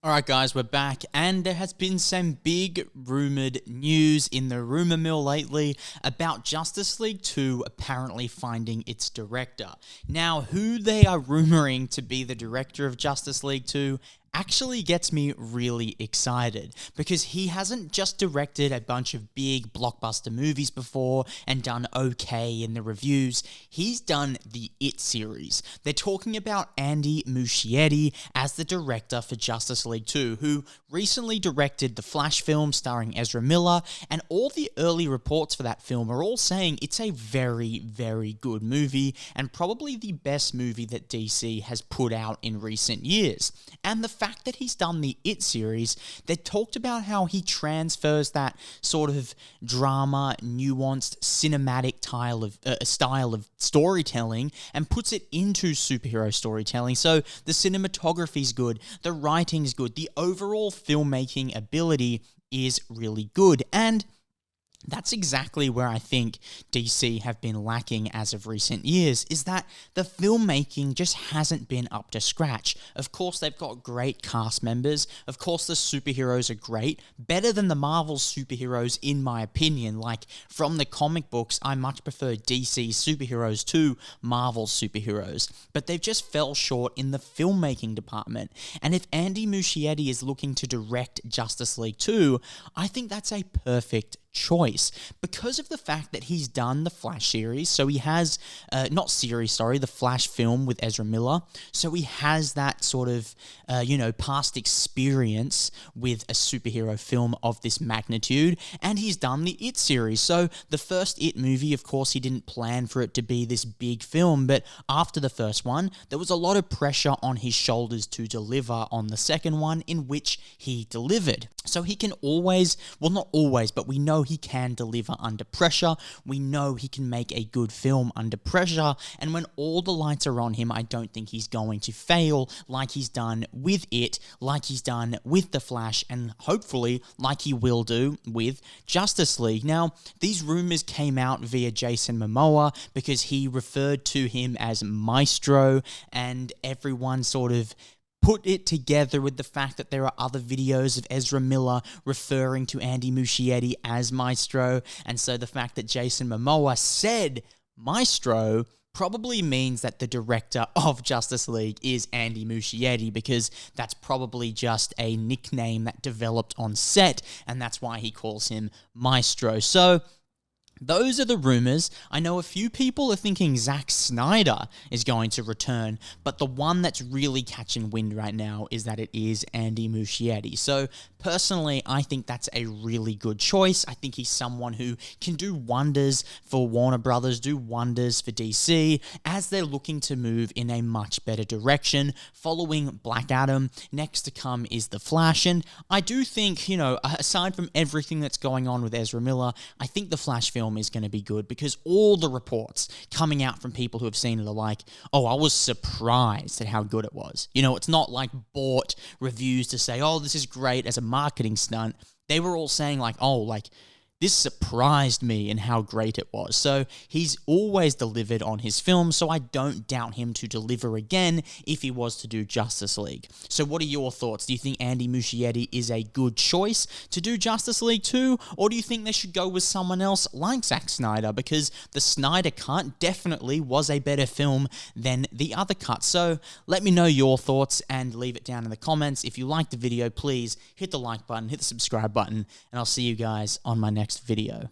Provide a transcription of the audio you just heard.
Alright guys, we're back, and there has been some big rumoured news in the rumour mill lately about Justice League 2 apparently finding its director. Now, who they are rumouring to be the director of Justice League 2 actually gets me really excited, because he hasn't just directed a bunch of big blockbuster movies before and done okay in the reviews. He's done the It series. They're talking about Andy Muschietti as the director for Justice League 2, who recently directed the Flash film starring Ezra Miller, and all the early reports for that film are all saying it's a very, very good movie, and probably the best movie that DC has put out in recent years. And the fact that he's done the It series, they talked about how he transfers that sort of drama, nuanced, cinematic style of storytelling and puts it into superhero storytelling. So the cinematography's good, the writing's good, the overall filmmaking ability is really good, and that's exactly where I think DC have been lacking as of recent years, is that the filmmaking just hasn't been up to scratch. Of course, they've got great cast members. Of course, the superheroes are great. Better than the Marvel superheroes, in my opinion. Like, from the comic books, I much prefer DC superheroes to Marvel superheroes. But they've just fell short in the filmmaking department. And if Andy Muschietti is looking to direct Justice League 2, I think that's a perfect choice, because of the fact that he's done the Flash series. So he has, the Flash film with Ezra Miller. So he has that sort of, past experience with a superhero film of this magnitude. And he's done the It series. So the first It movie, of course, he didn't plan for it to be this big film. But after the first one, there was a lot of pressure on his shoulders to deliver on the second one, in which he delivered. So he can always, well, not always, but we know he can deliver under pressure. We know he can make a good film under pressure. And when all the lights are on him, I don't think he's going to fail like he's done with It, like he's done with The Flash, and hopefully like he will do with Justice League. Now, these rumors came out via Jason Momoa because he referred to him as Maestro, and everyone sort of put it together with the fact that there are other videos of Ezra Miller referring to Andy Muschietti as Maestro, and so the fact that Jason Momoa said Maestro probably means that the director of Justice League is Andy Muschietti, because that's probably just a nickname that developed on set, and that's why he calls him Maestro. So those are the rumors. I know a few people are thinking Zack Snyder is going to return, but the one that's really catching wind right now is that it is Andy Muschietti. So personally, I think that's a really good choice. I think he's someone who can do wonders for Warner Brothers, do wonders for DC, as they're looking to move in a much better direction. Following Black Adam, next to come is The Flash, and I do think, aside from everything that's going on with Ezra Miller, I think the Flash film is going to be good, because all the reports coming out from people who have seen it are like, oh, I was surprised at how good it was. It's not like bought reviews to say, oh, this is great as a marketing stunt. They were all saying like, oh, like, this surprised me in how great it was. So he's always delivered on his films, so I don't doubt him to deliver again if he was to do Justice League. So what are your thoughts? Do you think Andy Muschietti is a good choice to do Justice League 2? Or do you think they should go with someone else like Zack Snyder? Because the Snyder cut definitely was a better film than the other cut. So let me know your thoughts and leave it down in the comments. If you liked the video, please hit the like button, hit the subscribe button, and I'll see you guys on my next video.